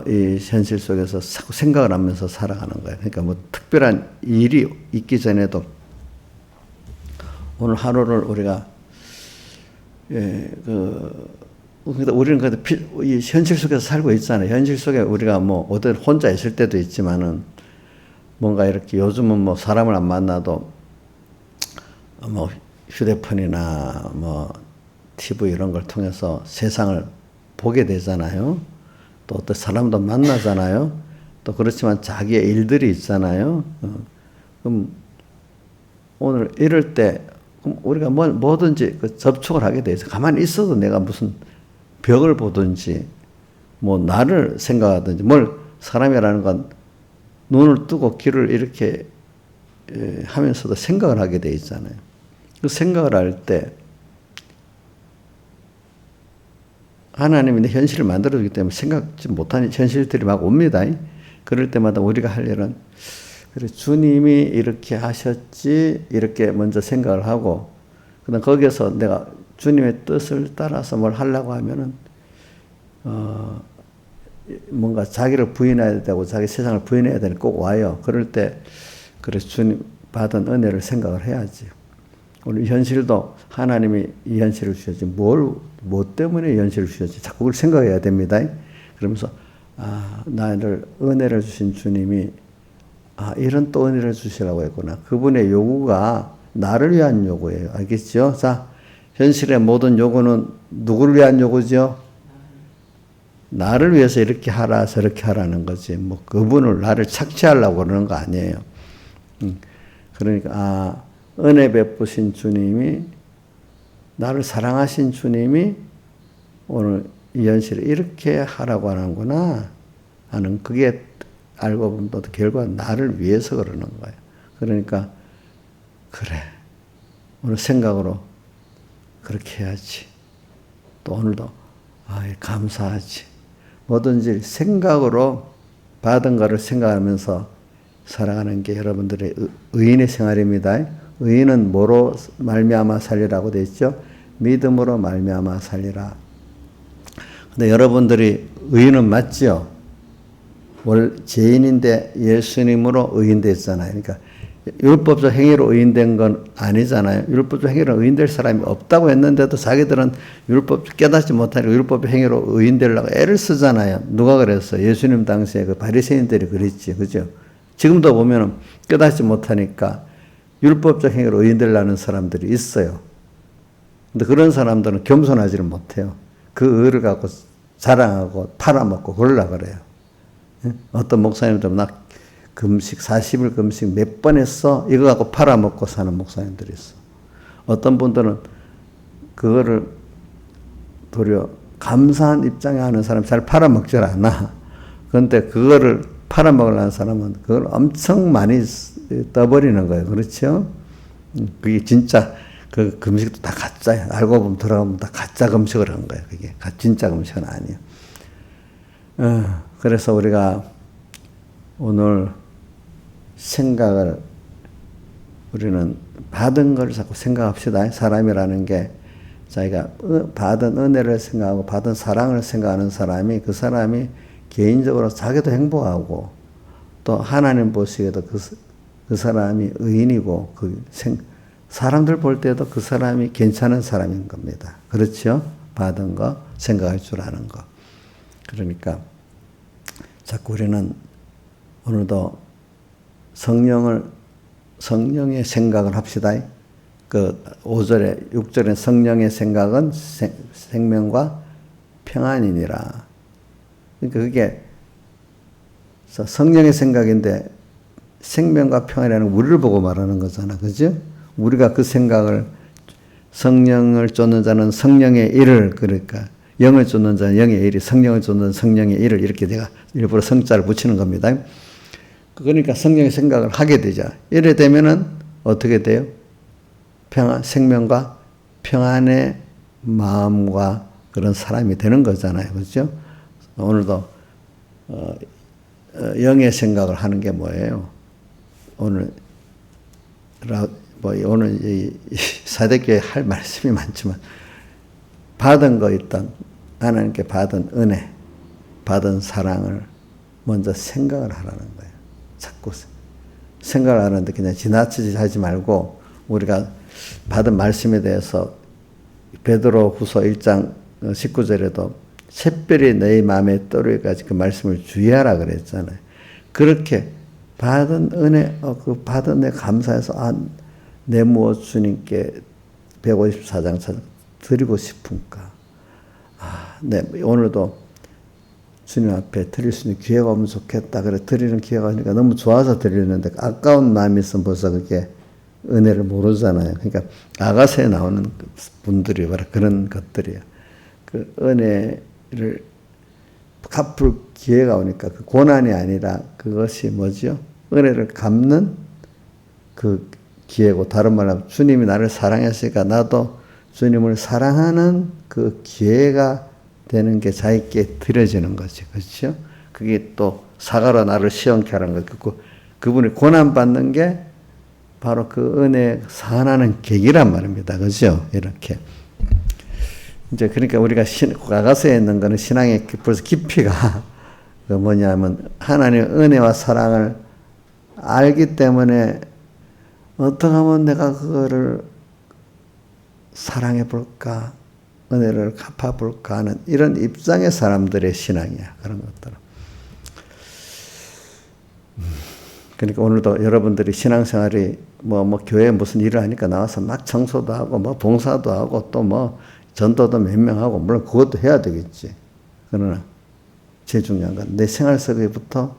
이 현실 속에서 자꾸 생각을 하면서 살아가는 거예요. 그러니까 뭐 특별한 일이 있기 전에도 오늘 하루를 우리가 우리는 그래도 이 현실 속에서 살고 있잖아요. 현실 속에 우리가 뭐 어떤 혼자 있을 때도 있지만은 뭔가 이렇게 요즘은 뭐 사람을 안 만나도 뭐 휴대폰이나 뭐 TV 이런 걸 통해서 세상을 보게 되잖아요. 또 어떤 사람도 만나잖아요. 또 그렇지만 자기의 일들이 있잖아요. 그럼 오늘 이럴 때 우리가 뭐든지 접촉을 하게 돼 있어. 가만히 있어도 내가 무슨 벽을 보든지 뭐 나를 생각하든지 뭘 사람이라는 건 눈을 뜨고 귀를 이렇게 하면서도 생각을 하게 돼 있잖아요. 그 생각을 할 때 하나님이 내 현실을 만들어주기 때문에 생각지 못한 현실들이 막 옵니다. 그럴 때마다 우리가 할 일은 그래 주님이 이렇게 하셨지 이렇게 먼저 생각을 하고 그다음 거기에서 내가 주님의 뜻을 따라서 뭘 하려고 하면은 뭔가 자기를 부인해야 되고 자기 세상을 부인해야 되니 꼭 와요. 그럴 때 그래서 주님 받은 은혜를 생각을 해야지. 우리 현실도 하나님이 이 현실을 주셨지 뭐 때문에 이 현실을 주셨지 자꾸 그걸 생각해야 됩니다. 그러면서 나를 은혜를 주신 주님이 이런 또 은혜를 주시라고 했구나. 그분의 요구가 나를 위한 요구예요. 알겠죠? 자, 현실의 모든 요구는 누구를 위한 요구죠? 나를 위해서 이렇게 하라 저렇게 하라는 거지. 뭐 그분을 나를 착취하려고 그러는 거 아니에요. 그러니까 은혜 베푸신 주님이 나를 사랑하신 주님이 오늘 이 현실을 이렇게 하라고 하는구나 하는 그게 알고 보면 또 결과 나를 위해서 그러는 거예요. 그러니까 그래 오늘 생각으로 그렇게 해야지. 또 오늘도 감사하지. 뭐든지 생각으로 받은 것을 생각하면서 살아가는 게 여러분들의 의인의 생활입니다. 의인은 뭐로 말미암아 살리라고 되어 있죠? 믿음으로 말미암아 살리라. 근데 여러분들이 의인은 맞죠? 원래 죄인인데 예수님으로 의인됐잖아요. 그러니까 율법적 행위로 의인된 건 아니잖아요. 율법적 행위로 의인될 사람이 없다고 했는데도 자기들은 율법 깨닫지 못하니까 율법적 행위로 의인되려고 애를 쓰잖아요. 누가 그랬어요? 예수님 당시에 그 바리새인들이 그랬지, 그죠? 지금도 보면은 깨닫지 못하니까 율법적 행위로 의인되려는 사람들이 있어요. 근데 그런 사람들은 겸손하지를 못해요. 그 의를 갖고 자랑하고 팔아먹고 그러려고 그래요. 어떤 목사님들은 나 금식 40일 금식 몇 번 했어? 이거 갖고 팔아먹고 사는 목사님들이 있어. 어떤 분들은 그거를 도리어 감사한 입장에 하는 사람 잘 팔아먹질 않아. 그런데 그거를 팔아먹으려는 사람은 그걸 엄청 많이 떠버리는 거예요. 그렇죠? 그게 진짜 그 금식도 다 가짜야. 알고 보면 들어가면 다 가짜 금식을 한 거예요. 그게 진짜 금식은 아니에요. 그래서 우리가 오늘 생각을 우리는 받은 걸 자꾸 생각합시다. 사람이라는 게 자기가 받은 은혜를 생각하고 받은 사랑을 생각하는 사람이 그 사람이 개인적으로 자기도 행복하고 또 하나님 보시기에도 그 사람이 의인이고 사람들 볼 때도 그 사람이 괜찮은 사람인 겁니다. 그렇죠? 받은 거 생각할 줄 아는 거. 그러니까 자꾸 우리는 오늘도 성령의 생각을 합시다. 그 5절에 6절에 성령의 생각은 생명과 평안이니라. 그러니까 그게 성령의 생각인데 생명과 평안이라는 우리를 보고 말하는 거잖아. 그죠? 우리가 그 생각을 성령을 쫓는 자는 성령의 일을 그러니까 영을 쫓는 자는 영의 일이 성령을 쫓는 성령의 일을 이렇게 내가 일부러 성자를 붙이는 겁니다. 그러니까 성령의 생각을 하게 되죠. 이래 되면은 어떻게 돼요? 생명과 평안의 마음과 그런 사람이 되는 거잖아요. 그렇죠? 오늘도 영의 생각을 하는 게 뭐예요? 오늘 이 사대교회 할 말씀이 많지만 받은 거 있던 하나님께 받은 은혜, 받은 사랑을 먼저 생각을 하라는 거예요. 자꾸 생각을 하는데 그냥 지나치지 하지 말고 우리가 받은 말씀에 대해서 베드로 후서 1장 19절에도 샛별이 너희 마음에 떠오르기까지 그 말씀을 주의하라 그랬잖아요. 그렇게 받은 은혜, 그 받은 은혜 감사해서 내 무엇 주님께 154장 드리고 싶은가. 네, 오늘도 주님 앞에 드릴 수 있는 기회가 오면 좋겠다. 그래, 드리는 기회가 오니까 너무 좋아서 드리는데 아까운 마음이 있으면 벌써 그게 은혜를 모르잖아요. 그러니까 아가서에 나오는 분들이 바로 그런 것들이에요. 그 은혜를 갚을 기회가 오니까 그 고난이 아니라 그것이 뭐죠? 은혜를 갚는 그 기회고 다른 말로 하면 주님이 나를 사랑했으니까 나도 주님을 사랑하는 그 기회가 되는 게 자기께 드려지는 거지. 그렇죠? 그게 또 사가로 나를 시험케 하는 거. 그분이 고난받는 게 바로 그 은혜 사안하는 계기란 말입니다. 그죠? 이렇게. 이제 그러니까 우리가 가가서에 있는 거는 신앙의 벌써 깊이가 그 뭐냐면 하나님의 은혜와 사랑을 알기 때문에 어떻게 하면 내가 그거를 사랑해 볼까? 은혜를 갚아 볼까 하는 이런 입장의 사람들의 신앙이야. 그런 것들은. 그러니까 오늘도 여러분들이 신앙생활이 뭐 교회에 무슨 일을 하니까 나와서 막 청소도 하고 뭐 봉사도 하고 또 뭐 전도도 몇 명 하고 물론 그것도 해야 되겠지. 그러나 제일 중요한 건 내 생활 속에부터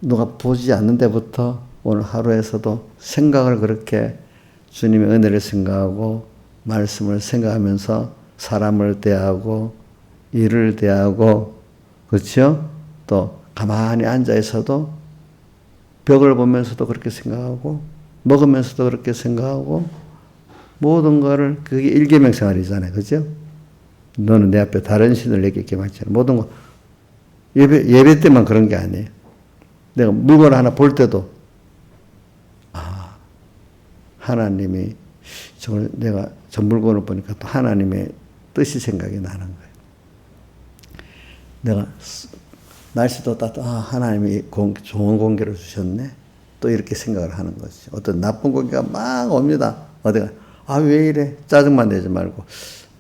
누가 보지 않는 데부터 오늘 하루에서도 생각을 그렇게 주님의 은혜를 생각하고 말씀을 생각하면서 사람을 대하고 일을 대하고 그렇죠? 또 가만히 앉아 있어도 벽을 보면서도 그렇게 생각하고 먹으면서도 그렇게 생각하고 모든 거를 그게 일계명 생활이잖아요. 그죠? 너는 내 앞에 다른 신을 내게 맡지 않아. 모든 거 예배 때만 그런 게 아니에요. 내가 물건 하나 볼 때도 하나님이 저걸 내가 저 물건을 보니까 또 하나님의 뜻이 생각이 나는 거예요. 내가 날씨도 하나님이 좋은 공기를 주셨네. 또 이렇게 생각을 하는 거지. 어떤 나쁜 공기가 막 옵니다. 어디가 왜 이래? 짜증만 내지 말고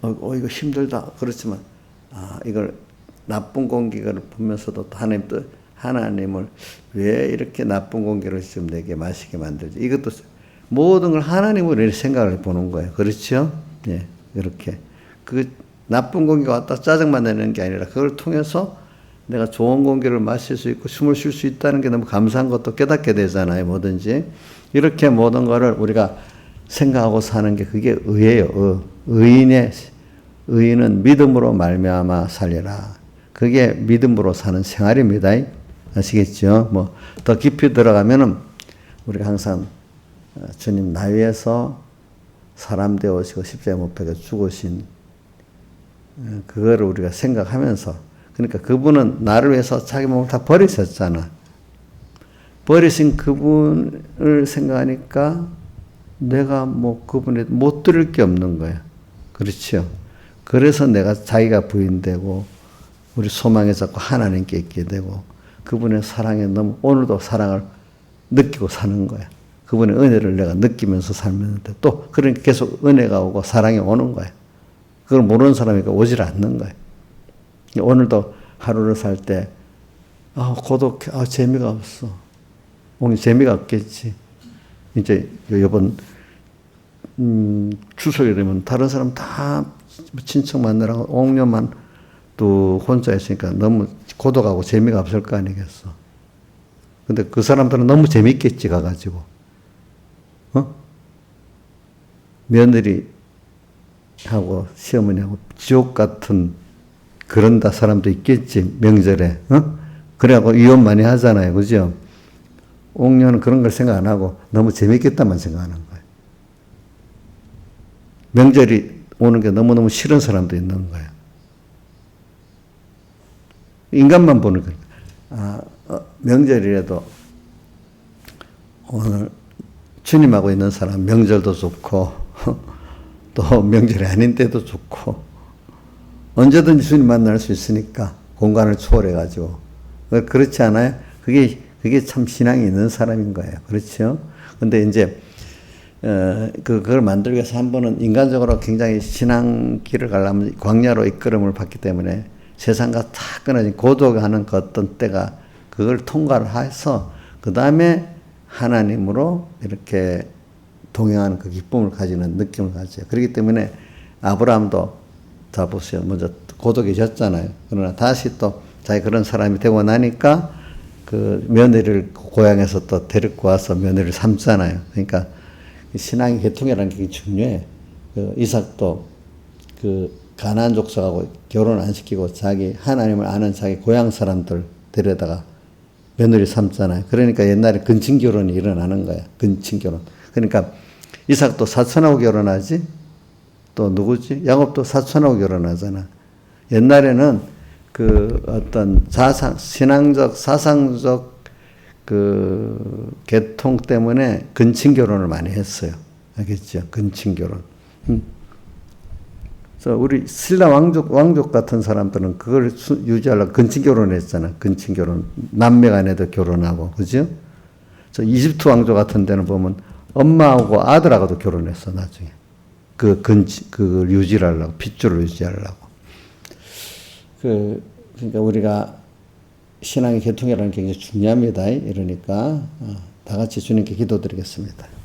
이거 힘들다. 그렇지만 이걸 나쁜 공기를 보면서도 하나님을 왜 이렇게 나쁜 공기를 지금 내게 마시게 만들지? 이것도 모든 걸 하나님으로 이렇게 생각을 보는 거예요. 그렇죠? 예, 이렇게 그 나쁜 공기가 왔다 짜증만 내는 게 아니라 그걸 통해서 내가 좋은 공기를 마실 수 있고 숨을 쉴 수 있다는 게 너무 감사한 것도 깨닫게 되잖아요. 뭐든지 이렇게 모든 거를 우리가 생각하고 사는 게 그게 의예요. 의인은 믿음으로 말미암아 살리라. 그게 믿음으로 사는 생활입니다. 아시겠죠? 뭐 더 깊이 들어가면은 우리가 항상 주님 나 위해서 사람 되어오시고 십자가에 못 박혀 죽으신 그거를 우리가 생각하면서 그러니까 그분은 나를 위해서 자기 몸을 다 버리셨잖아. 버리신 그분을 생각하니까 내가 뭐 그분에 못 들을 게 없는 거야. 그렇죠? 그래서 내가 자기가 부인되고 우리 소망에 자꾸 하나님께 있게 되고 그분의 사랑에 너무 오늘도 사랑을 느끼고 사는 거야. 그분의 은혜를 내가 느끼면서 살면서 또 그러니까 계속 은혜가 오고 사랑이 오는 거야. 그걸 모르는 사람이니까 오질 않는 거야. 오늘도 하루를 살 때 고독해. 재미가 없어. 오늘 재미가 없겠지. 이제 이번 추석이 되면 다른 사람 다 친척 만나라고 옥녀만 또 혼자 있으니까 너무 고독하고 재미가 없을 거 아니겠어. 근데 그 사람들은 너무 재밌겠지 가가지고. 며느리하고 시어머니하고 지옥 같은 그런 사람도 있겠지 명절에. 그래갖고 이혼 많이 하잖아요. 그죠? 옥녀는 그런 걸 생각 안 하고 너무 재밌겠다만 생각하는 거예요. 명절이 오는 게 너무너무 싫은 사람도 있는 거예요. 인간만 보는 거예요. 명절이라도 오늘 주님하고 있는 사람 명절도 좋고 또 명절이 아닌 때도 좋고 언제든지 주님 만날 수 있으니까 공간을 초월해가지고 그렇지 않아요? 그게 참 신앙이 있는 사람인 거예요. 그렇죠? 근데 이제 그걸 만들기 위해서 한 번은 인간적으로 굉장히 신앙길을 가려면 광야로 이끌음을 받기 때문에 세상과 다 끊어진 고독하는 그 어떤 때가 그걸 통과를 해서 그 다음에 하나님으로 이렇게 동행하는 그 기쁨을 가지는 느낌을 가져요. 그렇기 때문에 아브라함도 자 보세요. 먼저 고독해졌잖아요. 그러나 다시 또 자기 그런 사람이 되고 나니까 그 며느리를 고향에서 또 데리고 와서 며느리를 삼잖아요. 그러니까 신앙의 계통이라는 게 중요해. 그 이삭도 그 가나안 족속하고 결혼 안 시키고 자기 하나님을 아는 자기 고향 사람들 데려다가 며느리 삼잖아요. 그러니까 옛날에 근친 결혼이 일어나는 거야. 근친 결혼. 그러니까 이삭도 사촌하고 결혼하지. 또 누구지? 야곱도 사촌하고 결혼하잖아. 옛날에는 그 어떤 신앙적, 사상적 그 계통 때문에 근친 결혼을 많이 했어요. 알겠죠? 근친 결혼. 그래서 우리 신라 왕족 같은 사람들은 그걸 유지하려고 근친 결혼을 했잖아. 근친 결혼. 남매 간에도 결혼하고. 그죠? 저 이집트 왕족 같은 데는 보면 엄마하고 아들하고도 결혼했어, 나중에. 그걸 유지하려고, 핏줄을 유지하려고. 그러니까 우리가 신앙의 계통이라는 게 굉장히 중요합니다. 이러니까, 다 같이 주님께 기도드리겠습니다.